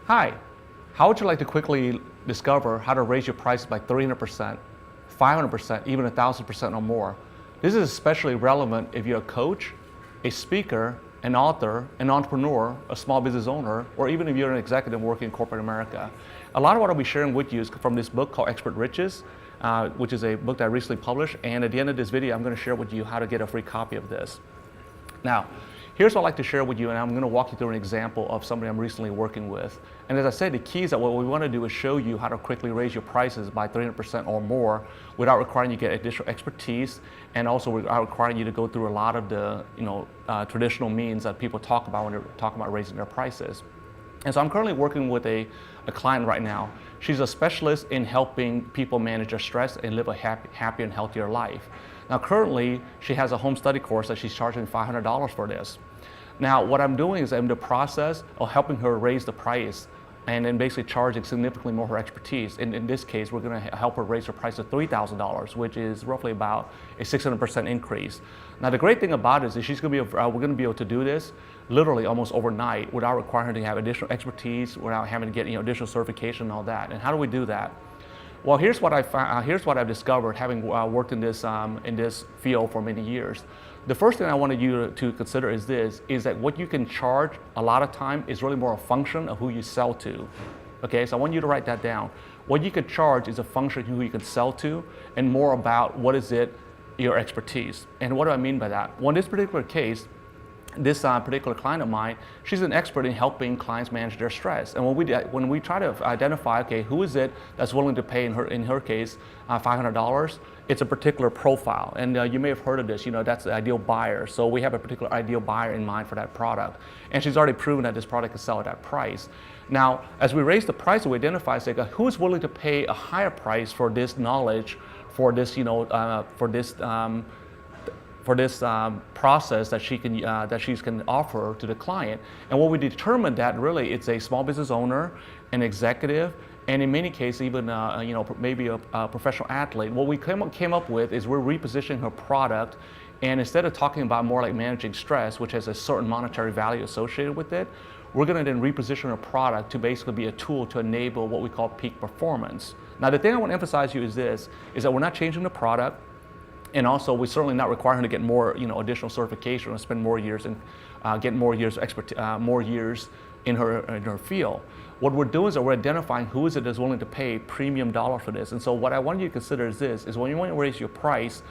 Hi, how would you like to quickly discover how to raise your prices by 300%, 500%, even 1,000% or more? This is especially relevant if you're a coach, a speaker, an author, an entrepreneur, a small business owner, or even if you're an executive working in corporate America. A lot of what I'll be sharing with you is from this book called Expert Riches, which is a book that I recently published. And at the end of this video, I'm going to share with you how to get a free copy of this. Now, here's what I'd like to share with you, and I'm going to walk you through an example of somebody I'm recently working with. And as I said, the key is that what we want to do is show you how to quickly raise your prices by 300% or more without requiring you to get additional expertise, and also without requiring you to go through a lot of the traditional means that people talk about when they're talking about raising their prices. And so I'm currently working with a client right now. She's a specialist in helping people manage their stress and live a happier and healthier life. Now currently, she has a home study course that she's charging $500 for this. Now what I'm doing is I'm in the process of helping her raise the price and then basically charging significantly more her expertise. In this case, we're going to help her raise her price to $3,000, which is roughly about a 600% increase. Now the great thing about it is she's going to be, we're going to be able to do this literally almost overnight without requiring her to have additional expertise, without having to get additional certification and all that. And how do we do that? Well, here's what I've discovered, having worked in this field for many years. The first thing I wanted you to consider is this: is that what you can charge a lot of time is really more a function of who you sell to. Okay, so I want you to write that down. What you can charge is a function of who you can sell to, and more about what is it, your expertise. And what do I mean by that? Well, in this particular case, this particular client of mine, she's an expert in helping clients manage their stress. And when we try to identify, okay, who is it that's willing to pay, in her case, $500, it's a particular profile. And you may have heard of this, that's the ideal buyer. So we have a particular ideal buyer in mind for that product. And she's already proven that this product can sell at that price. Now, as we raise the price, we identify, say, who is willing to pay a higher price for this knowledge, for this, for this process that she can offer to the client. And what we determined that really it's a small business owner, an executive, and in many cases even maybe a professional athlete. What we came up with is we're repositioning her product, and instead of talking about more like managing stress, which has a certain monetary value associated with it, we're going to then reposition her product to basically be a tool to enable what we call peak performance. Now the thing I want to emphasize to you is this, is that we're not changing the product. And also, we're certainly not requiring her to get more, additional certification or spend more years and get more years in her field. What we're doing is that we're identifying who is it that's willing to pay premium dollar for this. And so, what I want you to consider is this: is when you want to raise your price,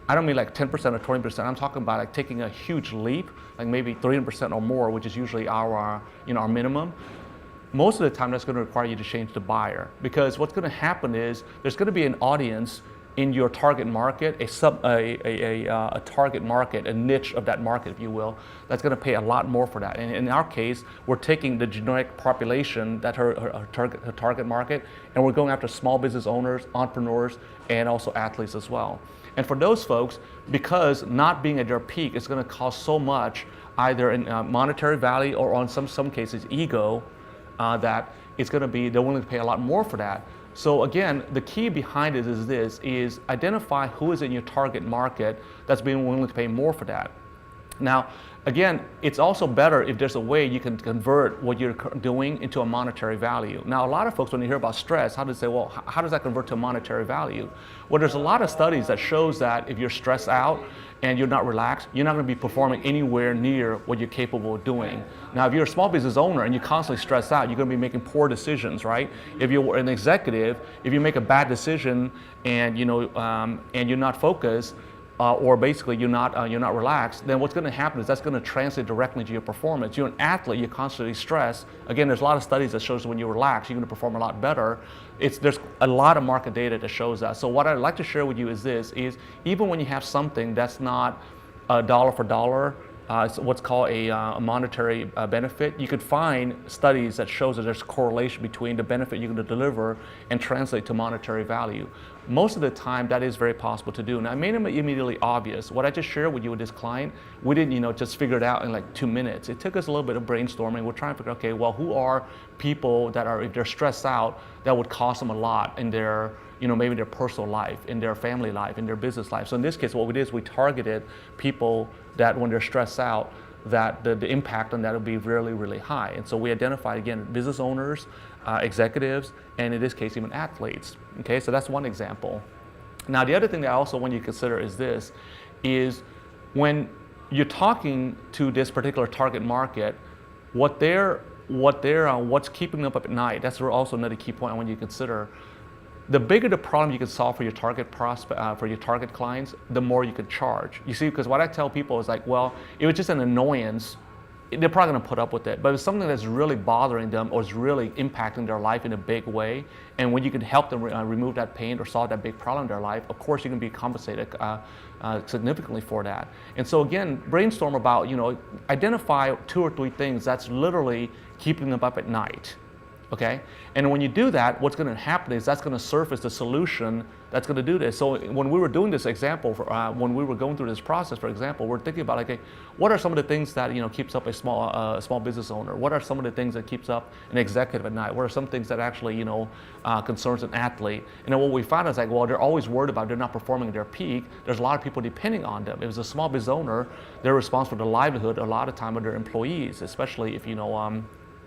I don't mean like 10% or 20%. I'm talking about like taking a huge leap, like maybe 300% or more, which is usually our minimum. Most of the time, that's going to require you to change the buyer, because what's going to happen is there's going to be an audience in your target market, a target market, a niche of that market, if you will, that's going to pay a lot more for that. And in our case, we're taking the generic population, that her target market, and we're going after small business owners, entrepreneurs, and also athletes as well. And for those folks, because not being at their peak is going to cost so much, either in monetary value or on some cases ego, that it's going to be, they're willing to pay a lot more for that. So again, the key behind it is this, is identify who is in your target market that's being willing to pay more for that. Now, again, it's also better if there's a way you can convert what you're doing into a monetary value. Now, a lot of folks, when you hear about stress, how do they say, well, how does that convert to a monetary value? Well, there's a lot of studies that shows that if you're stressed out and you're not relaxed, you're not going to be performing anywhere near what you're capable of doing. Now, if you're a small business owner and you're constantly stressed out, you're going to be making poor decisions, right? If you're an executive, if you make a bad decision and and you're not focused, or basically you're not relaxed, then what's going to happen is that's going to translate directly to your performance. You're an athlete, you're constantly stressed. Again, there's a lot of studies that shows when you relax, you're going to perform a lot better. There's a lot of market data that shows that. So what I'd like to share with you is this, is even when you have something that's not dollar for dollar, it's what's called a monetary benefit, you could find studies that shows that there's correlation between the benefit you're going to deliver and translate to monetary value. Most of the time, that is very possible to do. Now, it may not be immediately obvious. What I just shared with you with this client, we didn't, just figure it out in like 2 minutes. It took us a little bit of brainstorming. We're trying to figure, okay, well, who are people that are, if they're stressed out, that would cost them a lot in their, maybe their personal life, in their family life, in their business life. So in this case, what we did is we targeted people that when they're stressed out, that the impact on that will be really, really high. And so we identify, again, business owners, executives, and in this case, even athletes. Okay, so that's one example. Now, the other thing that I also want you to consider is this, is when you're talking to this particular target market, what's keeping them up at night, that's also another key point I want you to consider. The bigger the problem you can solve for your target for your target clients, the more you can charge. You see, because what I tell people is like, well, if it's just an annoyance, they're probably going to put up with it. But if it's something that's really bothering them or is really impacting their life in a big way, and when you can help them remove that pain or solve that big problem in their life, of course you can be compensated significantly for that. And so again, brainstorm about, identify 2 or 3 things that's literally keeping them up at night. Okay, and when you do that, what's going to happen is that's going to surface the solution that's going to do this. So when we were doing this example, when we were going through this process, for example, we're thinking about, okay, what are some of the things that keeps up a small business owner? What are some of the things that keeps up an executive at night? What are some things that actually concerns an athlete? And then what we found is like, well, they're always worried about they're not performing at their peak. There's a lot of people depending on them. If it's a small business owner, they're responsible for the livelihood a lot of time of their employees, especially if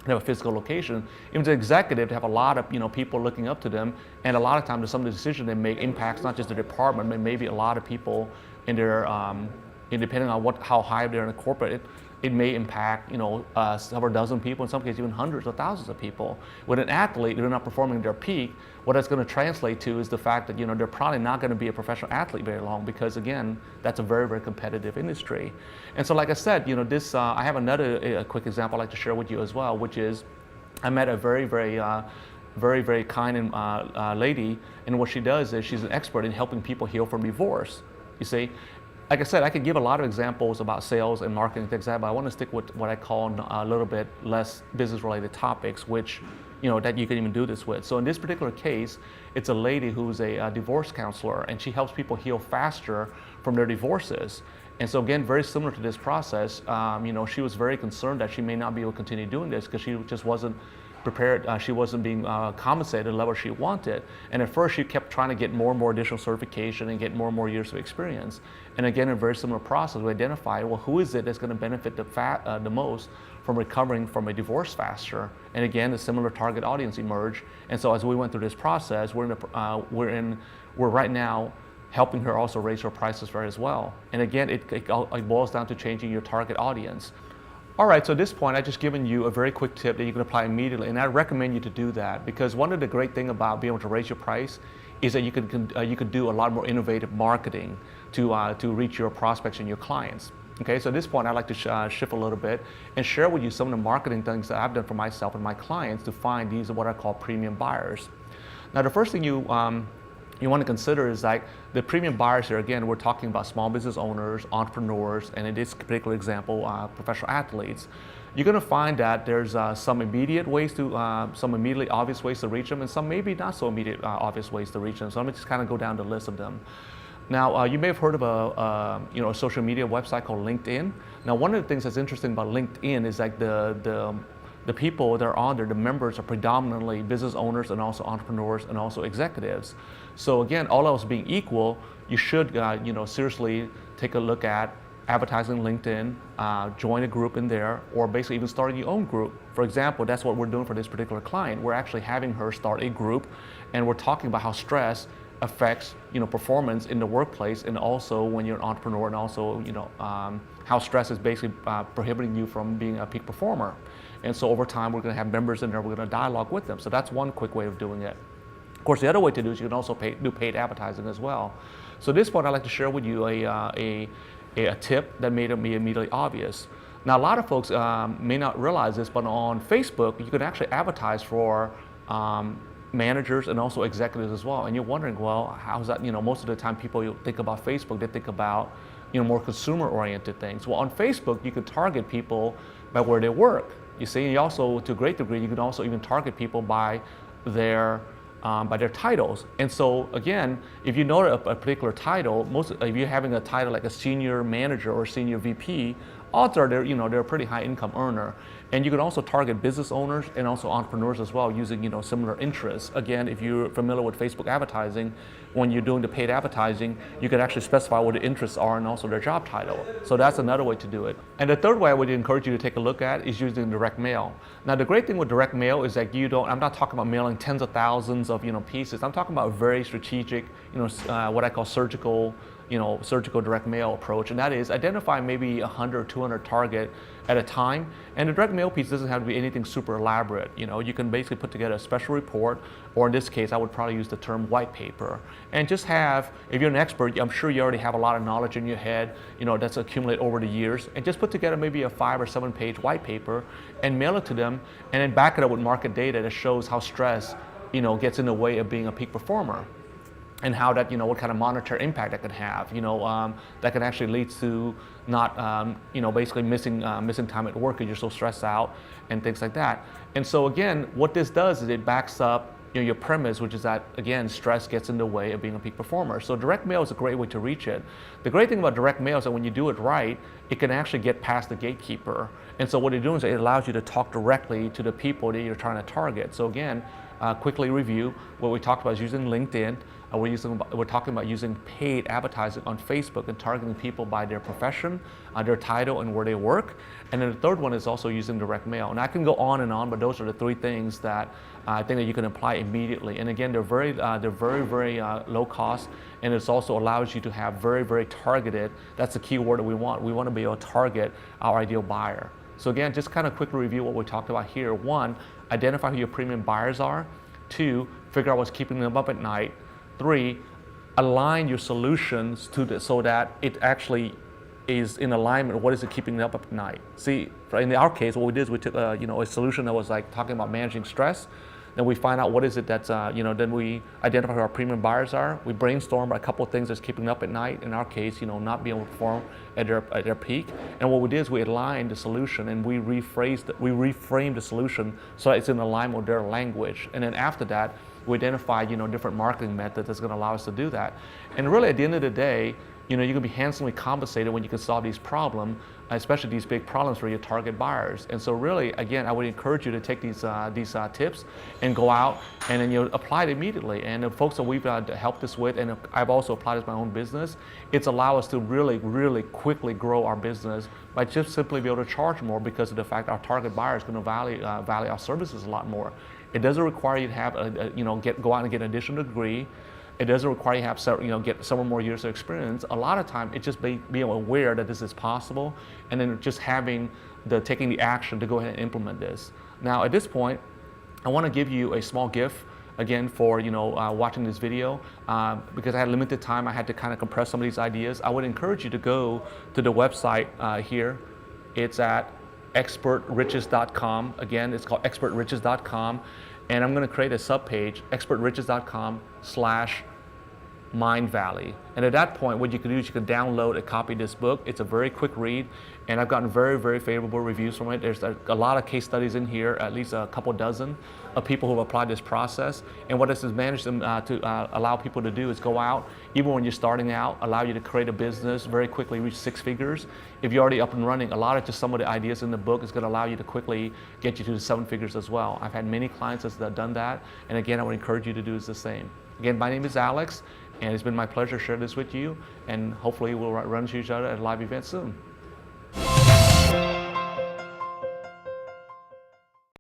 they have a physical location. Even as an executive, they have a lot of people looking up to them, and a lot of times some of the decisions they make impacts not just the department, but maybe a lot of people in their, depending on how high they're in a corporate, it may impact several dozen people, in some cases even hundreds or thousands of people. With an athlete, they're not performing at their peak. What that's going to translate to is the fact that they're probably not going to be a professional athlete very long, because again, that's a very, very competitive industry. And so, like I said, this I have another quick example I'd like to share with you as well, which is I met a very, very kind lady, and what she does is she's an expert in helping people heal from divorce. You see. Like I said, I could give a lot of examples about sales and marketing things like that, but I want to stick with what I call a little bit less business-related topics, which, that you can even do this with. So in this particular case, it's a lady who's a divorce counselor, and she helps people heal faster from their divorces. And so again, very similar to this process, she was very concerned that she may not be able to continue doing this because she just wasn't prepared, she wasn't being compensated at the level she wanted. And at first she kept trying to get more and more additional certification and get more and more years of experience. And again, in a very similar process, we identified, well, who is it that's going to benefit the most from recovering from a divorce faster? And again, a similar target audience emerged. And so as we went through this process, we're right now helping her also raise her prices for it as well. And again, it boils down to changing your target audience. All right, so at this point, I've just given you a very quick tip that you can apply immediately, and I recommend you to do that, because one of the great things about being able to raise your price is that you could do a lot more innovative marketing to reach your prospects and your clients. Okay, so at this point, I'd like to shift a little bit and share with you some of the marketing things that I've done for myself and my clients to find these are what I call premium buyers. Now, the first thing you want to consider is like the premium buyers here. Again, we're talking about small business owners, entrepreneurs, and in this particular example, professional athletes. You're going to find that there's some immediately obvious ways to reach them, and some maybe not so immediate obvious ways to reach them. So let me just kind of go down the list of them. Now, you may have heard of a social media website called LinkedIn. Now, one of the things that's interesting about LinkedIn is like the people that are on there, the members are predominantly business owners and also entrepreneurs and also executives. So again, all else being equal, you should seriously take a look at advertising LinkedIn, join a group in there, or basically even starting your own group. For example, that's what we're doing for this particular client. We're actually having her start a group, and we're talking about how stress affects performance in the workplace, and also when you're an entrepreneur, and also how stress is basically prohibiting you from being a peak performer. And so over time, we're going to have members in there. We're going to dialogue with them. So that's one quick way of doing it. Of course, the other way to do it is you can also do paid advertising as well. So at this point, I'd like to share with you a tip that made me immediately obvious. Now, a lot of folks may not realize this, but on Facebook, you can actually advertise for managers and also executives as well. And you're wondering, well, how's that? Most of the time people think about Facebook, they think about more consumer-oriented things. Well, on Facebook, you can target people by where they work. You see, and you also, to a great degree, you can also even target people by their titles. And so again, if you know a particular title, if you're having a title like a senior manager or senior VP odds are they're a pretty high income earner. And you can also target business owners and also entrepreneurs as well using similar interests. Again, if you're familiar with Facebook advertising, when you're doing the paid advertising, you can actually specify what the interests are and also their job title. So that's another way to do it. And the third way I would encourage you to take a look at is using direct mail. Now the great thing with direct mail is that I'm not talking about mailing tens of thousands of pieces. I'm talking about a very strategic, what I call surgical direct mail approach, and that is identify maybe 100 or 200 target at a time. And the direct mail piece doesn't have to be anything super elaborate. You can basically put together a special report, or in this case, I would probably use the term white paper. And just if you're an expert, I'm sure you already have a lot of knowledge in your head, that's accumulated over the years, and just put together maybe a 5 or 7 page white paper and mail it to them, and then back it up with market data that shows how stress, gets in the way of being a peak performer, and how that, what kind of monetary impact that can have, that can actually lead to not, basically missing time at work because you're so stressed out and things like that. And so again, what this does is it backs up your premise, which is that, again, stress gets in the way of being a peak performer. So direct mail is a great way to reach it. The great thing about direct mail is that when you do it right, it can actually get past the gatekeeper. And so what you're doing is it allows you to talk directly to the people that you're trying to target. So again, quickly review, what we talked about is using LinkedIn. We're talking about using paid advertising on Facebook and targeting people by their profession, their title, and where they work. And then the third one is also using direct mail. And I can go on and on, but those are the 3 things that I think that you can apply immediately. And again, they're very low cost, and it also allows you to have very, very targeted. That's the key word that we want. We want to be able to target our ideal buyer. So again, just kind of quickly review what we talked about here. 1, identify who your premium buyers are. 2, figure out what's keeping them up at night. 3, align your solutions so that it actually is in alignment with what is it keeping them up at night. See, in our case, what we did is we took a solution that was like talking about managing stress. Then we find out what is it that's, then we identify who our premium buyers are. We brainstorm a couple of things that's keeping them up at night. In our case, not being able to perform at their peak. And what we did is we aligned the solution and we reframed the solution so that it's in alignment with their language. And then after that, we identify, different marketing methods that's going to allow us to do that. And really, at the end of the day, you can be handsomely compensated when you can solve these problems, especially these big problems for your target buyers. And so really, again, I would encourage you to take these tips and go out and then apply it immediately. And the folks that we've helped this with, and I've also applied it to my own business, it's allowed us to really, really quickly grow our business by just simply be able to charge more because of the fact our target buyer is going to value our services a lot more. It doesn't require you to have go out and get an additional degree. It doesn't require you to have get several more years of experience. A lot of time, it's just being aware that this is possible, and then just taking the action to go ahead and implement this. Now, at this point, I want to give you a small gift again for watching this video because I had limited time. I had to kind of compress some of these ideas. I would encourage you to go to the website here. It's at expertriches.com. Again, it's called expertriches.com. And I'm going to create a subpage, expertriches.com/Mindvalley. And at that point, what you can do is you can download a copy of this book. It's a very quick read, and I've gotten very, very favorable reviews from it. There's a lot of case studies in here, at least a couple dozen of people who have applied this process. And what this has managed to allow people to do is go out, even when you're starting out, allow you to create a business, very quickly reach 6 figures. If you're already up and running, a lot of just some of the ideas in the book is going to allow you to quickly get you to the 7 figures as well. I've had many clients that have done that, and again, I would encourage you to do the same. Again, my name is Alex, and it's been my pleasure to share this with you, and hopefully we'll run into each other at a live event soon.